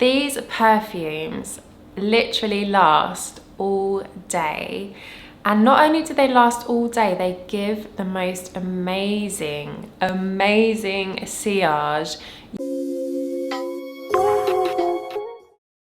These perfumes literally last all day. And not only do they last all day, they give the most amazing sillage.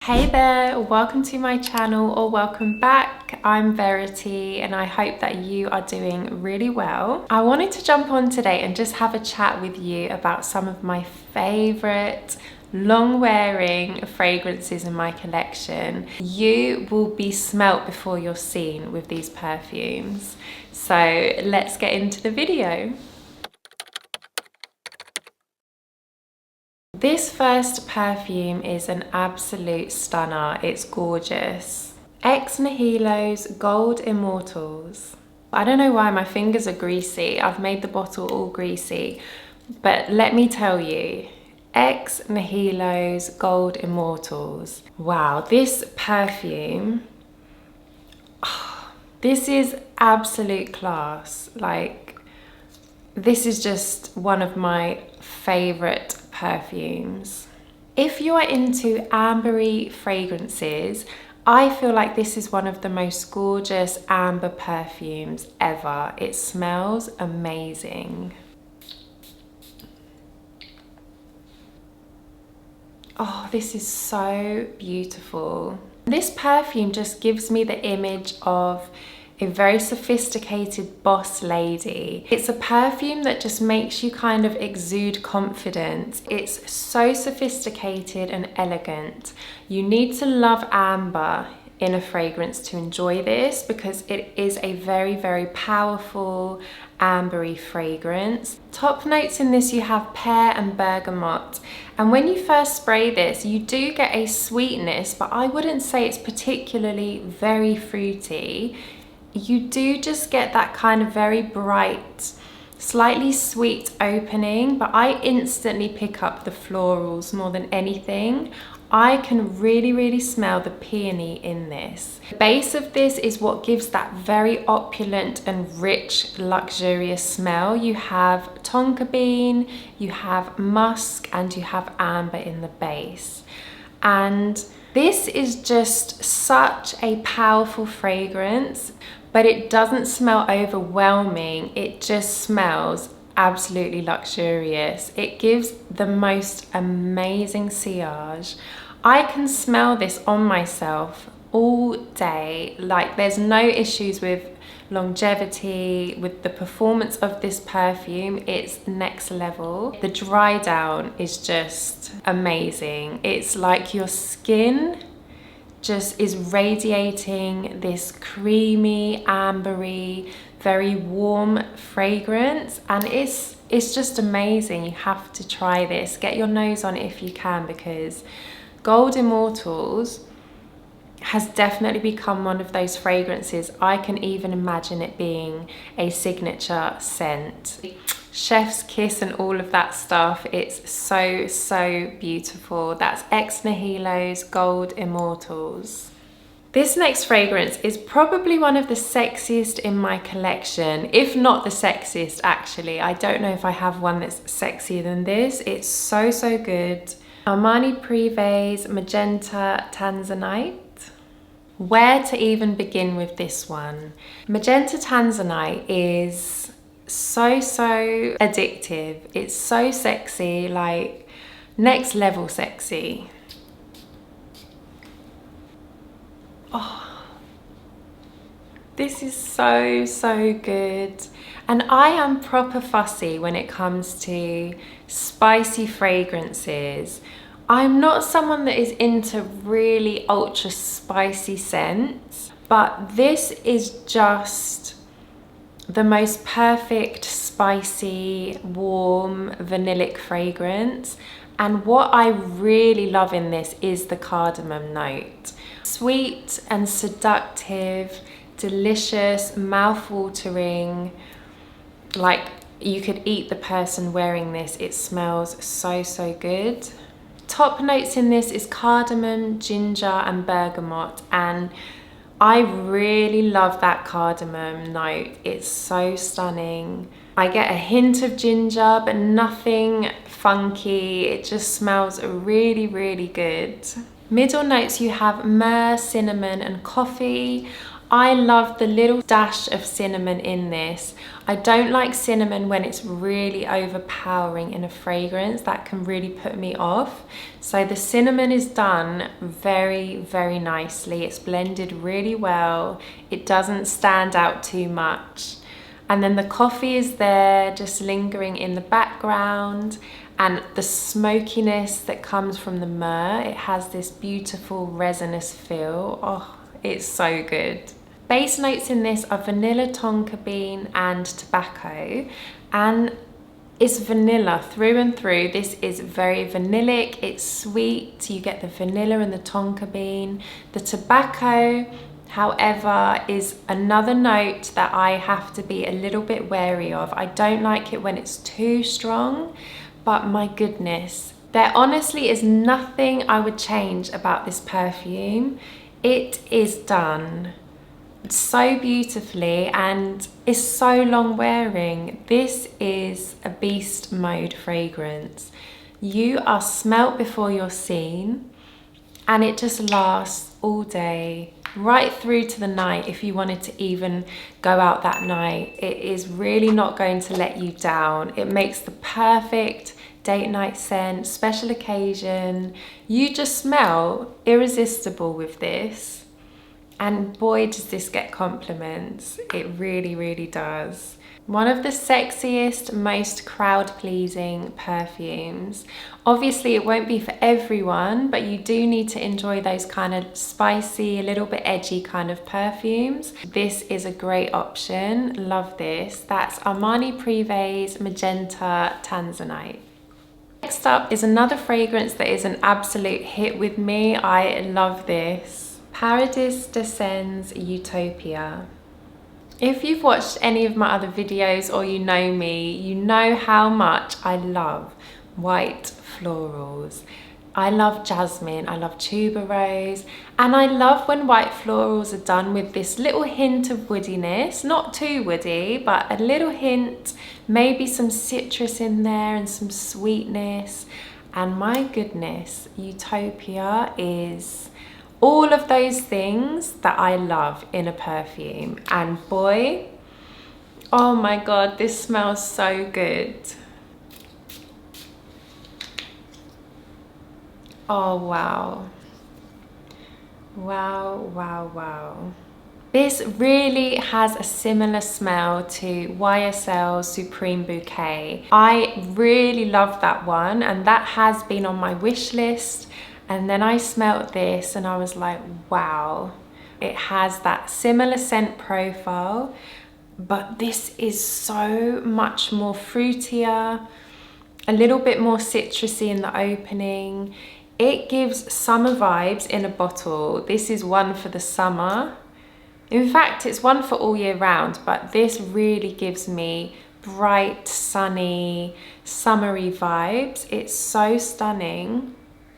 Hey there, welcome to my channel or welcome back. I'm Verity and I hope that you are doing really well. I wanted to jump on today and just have a chat with you about some of my favorite long wearing fragrances in my collection. You will be smelt before you're seen with these perfumes. So let's get into the video. This first perfume is an absolute stunner. It's gorgeous. Nihilo's Gold Immortals. I don't know why my fingers are greasy. I've made the bottle all greasy, but let me tell you, Nihilo's Gold Immortals. Wow, this perfume, this is absolute class. Like, this is just one of my favorite perfumes. If you are into ambery fragrances, I feel like this is one of the most gorgeous amber perfumes ever. It smells amazing. Oh, this is so beautiful. This perfume just gives me the image of a very sophisticated boss lady. It's a perfume that just makes you kind of exude confidence. It's so sophisticated and elegant. You need to love amber in a fragrance to enjoy this because it is a very, very powerful ambery fragrance. Top notes in this, you have pear and bergamot. And when you first spray this, you do get a sweetness, but I wouldn't say it's particularly very fruity. You do just get that kind of very bright, slightly sweet opening, but I instantly pick up the florals more than anything. I can really smell the peony in this. The base of this is what gives that very opulent and rich, luxurious smell. You have tonka bean, you have musk, and you have amber in the base. And this is just such a powerful fragrance, but it doesn't smell overwhelming. It just smells absolutely luxurious. It gives the most amazing sillage. I can smell this on myself all day. Like, there's no issues with longevity, with the performance of this perfume. It's next level. The dry down is just amazing. It's like your skin just is radiating this creamy, ambery, very warm fragrance, and it's just amazing. You have to try this. Get your nose on it if you can, because Gold Immortals has definitely become one of those fragrances. I can even imagine it being a signature scent. Chef's kiss and all of that stuff. It's so beautiful. That's Nihilo's Gold Immortals. This next fragrance is probably one of the sexiest in my collection, if not the sexiest actually. I don't know if I have one that's sexier than this. It's so good. Armani Prive's Magenta Tanzanite. Where to even begin with this one? Magenta Tanzanite is so addictive. It's so sexy, like next level sexy. Oh, this is so good. And I am proper fussy when it comes to spicy fragrances. I'm not someone that is into really ultra spicy scents, but this is just the most perfect spicy, warm, vanillic fragrance. And what I really love in this is the cardamom note. Sweet and seductive, delicious, mouth-watering. Like, you could eat the person wearing this. It smells so good. Top notes in this is cardamom, ginger, and bergamot, and I really love that cardamom note. It's so stunning. I get a hint of ginger, but nothing funky. It just smells really, really good. Middle notes, you have myrrh, cinnamon, and coffee. I love the little dash of cinnamon in this. I don't like cinnamon when it's really overpowering in a fragrance. That can really put me off. So the cinnamon is done very, very nicely. It's blended really well. It doesn't stand out too much. And then the coffee is there, just lingering in the background. And the smokiness that comes from the myrrh, it has this beautiful resinous feel. Oh, it's so good. Base notes in this are vanilla, tonka bean, and tobacco. And it's vanilla through and through. This is very vanillic, it's sweet. You get the vanilla and the tonka bean. The tobacco, however, is another note that I have to be a little bit wary of. I don't like it when it's too strong, but my goodness, there honestly is nothing I would change about this perfume. It is done so beautifully and is so long wearing. This is a beast mode fragrance. You are smelt before you're seen, and it just lasts all day, right through to the night. If you wanted to even go out that night, it is really not going to let you down. It makes the perfect date night scent, special occasion. You just smell irresistible with this. And boy, does this get compliments. It really, really does. One of the sexiest, most crowd-pleasing perfumes. Obviously, it won't be for everyone, but you do need to enjoy those kind of spicy, a little bit edgy kind of perfumes. This is a great option. Love this. That's Armani Prive's Magenta Tanzanite. Next up is another fragrance that is an absolute hit with me. I love this. Paradis de Sens Utopia. If you've watched any of my other videos or you know me, you know how much I love white florals. I love jasmine, I love tuberose, and I love when white florals are done with this little hint of woodiness, not too woody, but a little hint, maybe some citrus in there and some sweetness. And my goodness, Utopia is all of those things that I love in a perfume. And boy, oh my God, this smells so good. Oh, wow. Wow, wow, wow. This really has a similar smell to YSL's Supreme Bouquet. I really love that one, and that has been on my wish list. And then I smelled this and I was like, wow, it has that similar scent profile, but this is so much more fruitier, a little bit more citrusy in the opening. It gives summer vibes in a bottle. This is one for the summer. In fact, it's one for all year round, but this really gives me bright, sunny, summery vibes. It's so stunning.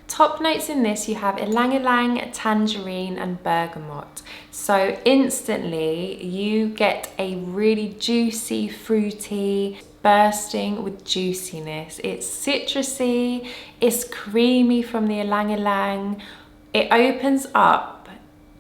Top notes in this, you have ylang ylang, tangerine, and bergamot. So instantly you get a really juicy, fruity, bursting with juiciness. It's citrusy, it's creamy from the ylang ylang. It opens up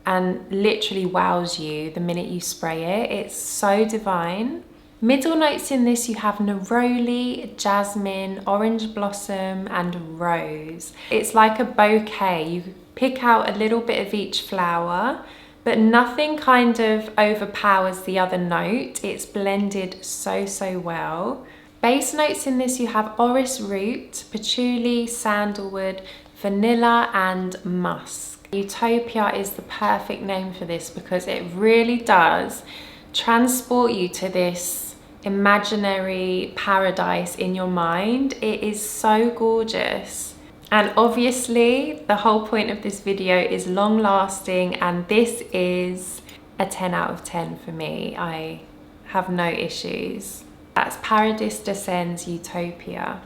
and literally wows you the minute you spray it. It's so divine. Middle notes in this, you have neroli, jasmine, orange blossom, and rose. It's like a bouquet. You pick out a little bit of each flower, but nothing kind of overpowers the other note. It's blended so, so well. Base notes in this, you have orris root, patchouli, sandalwood, vanilla, and musk. Utopia is the perfect name for this because it really does transport you to this imaginary paradise in your mind. It is so gorgeous. And obviously the whole point of this video is long lasting, and this is a 10 out of 10 for me. I have no issues. That's Paradis de Sens Utopia.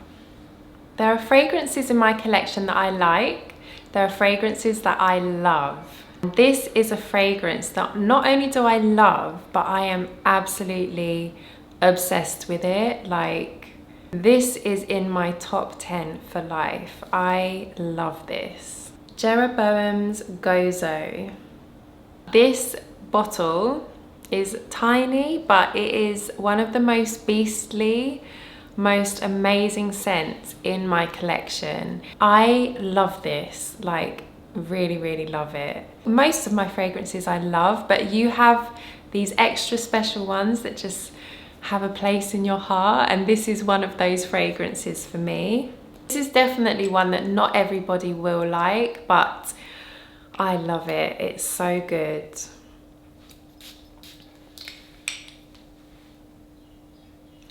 There are fragrances in my collection that I like. There are fragrances that I love. This is a fragrance that not only do I love, but I am absolutely obsessed with it. Like, this is in my top 10 for life. I love this. Jeroboam's Gozo. This bottle is tiny, but it is one of the most beastly, most amazing scents in my collection. I love this, like really, really love it. Most of my fragrances I love, but you have these extra special ones that just have a place in your heart, and this is one of those fragrances for me. This is definitely one that not everybody will like, but I love it. It's so good.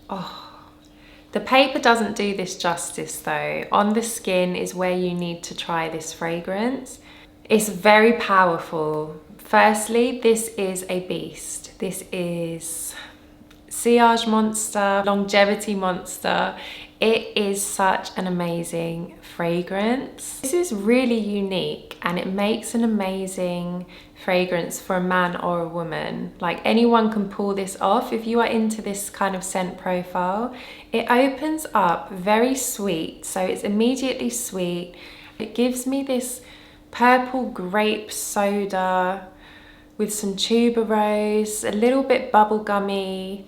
Oh, the paper doesn't do this justice though. On the skin is where you need to try this fragrance. It's very powerful. Firstly, this is a beast. This is sillage monster, longevity monster. It is such an amazing fragrance. This is really unique and it makes an amazing fragrance for a man or a woman. Like, anyone can pull this off if you are into this kind of scent profile. It opens up very sweet, so it's immediately sweet. It gives me this purple grape soda with some tuberose, a little bit bubblegummy,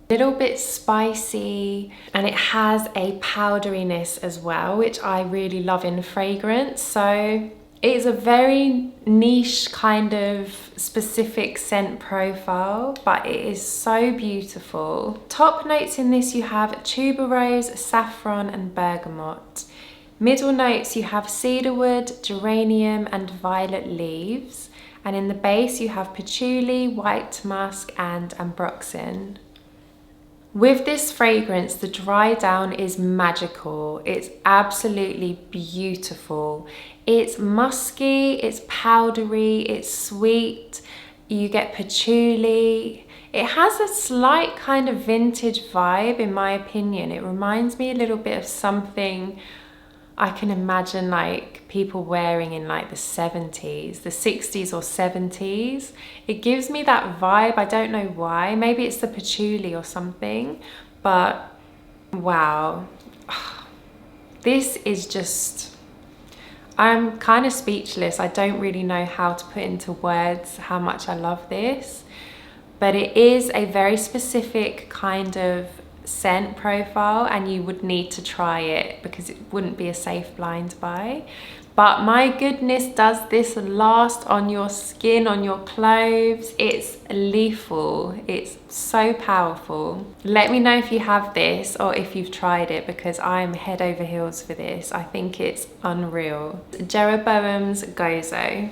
little bit spicy, and it has a powderiness as well, which I really love in fragrance. So it's a very niche kind of specific scent profile, but it is so beautiful. Top notes in this, you have tuberose, saffron and bergamot. Middle notes, you have cedarwood, geranium and violet leaves. And in the base, you have patchouli, white musk and ambroxan. With this fragrance, the dry down is magical. It's absolutely beautiful. It's musky, it's powdery, it's sweet. You get patchouli. It has a slight kind of vintage vibe, in my opinion. It reminds me a little bit of something I can imagine like people wearing in like the 70s, the 60s or 70s. It gives me that vibe. I don't know why. Maybe it's the patchouli or something, but wow. This is just, I'm kind of speechless. I don't really know how to put into words how much I love this, but it is a very specific kind of scent profile and you would need to try it because it wouldn't be a safe blind buy. But my goodness, does this last on your skin, on your clothes? It's lethal. It's so powerful. Let me know if you have this or if you've tried it, because I'm head over heels for this. I think it's unreal. Jeroboam's Gozo.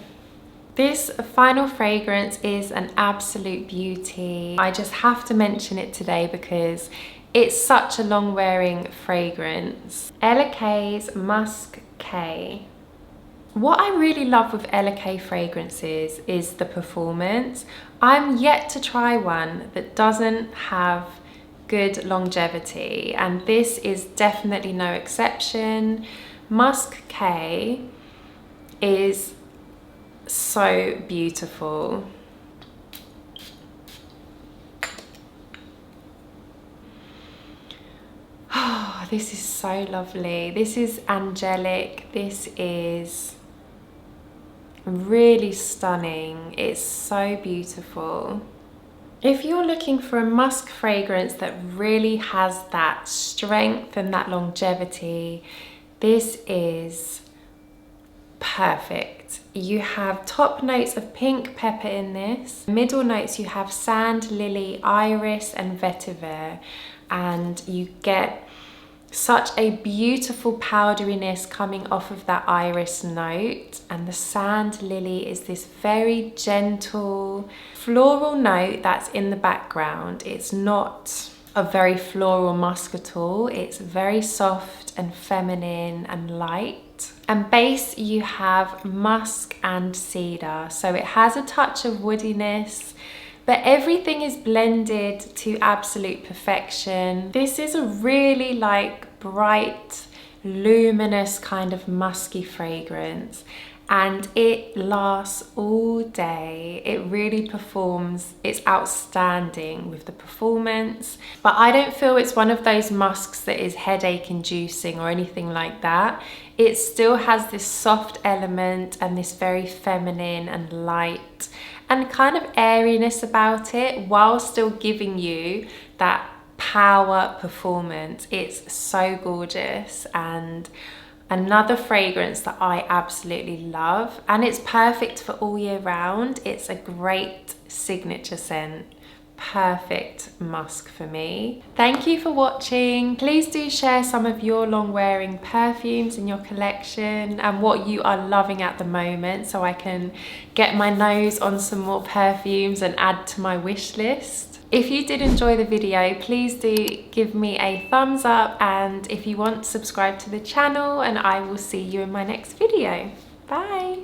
This final fragrance is an absolute beauty. I just have to mention it today because it's such a long wearing fragrance. Ella K's Musk K. What I really love with Ella K fragrances is the performance. I'm yet to try one that doesn't have good longevity, and this is definitely no exception. Musk K is so beautiful. Oh, this is so lovely. This is angelic. This is really stunning. It's so beautiful. If you're looking for a musk fragrance that really has that strength and that longevity, this is perfect. You have top notes of pink pepper in this. Middle notes, you have sand, lily, iris and vetiver, and you get such a beautiful powderiness coming off of that iris note, and the sand lily is this very gentle floral note that's in the background. It's not a very floral musk at all. It's very soft and feminine and light. And base, you have musk and cedar, so it has a touch of woodiness, but everything is blended to absolute perfection. This is a really like bright, luminous kind of musky fragrance, and it lasts all day. It really performs. It's outstanding with the performance, but I don't feel it's one of those musks that is headache inducing or anything like that. It still has this soft element and this very feminine and light and kind of airiness about it, while still giving you that power performance. It's so gorgeous, and another fragrance that I absolutely love, and it's perfect for all year round. It's a great signature scent, perfect musk for me. Thank you for watching. Please do share some of your long wearing perfumes in your collection and what you are loving at the moment, so I can get my nose on some more perfumes and add to my wish list. If you did enjoy the video, please do give me a thumbs up, and if you want, subscribe to the channel, and I will see you in my next video. Bye.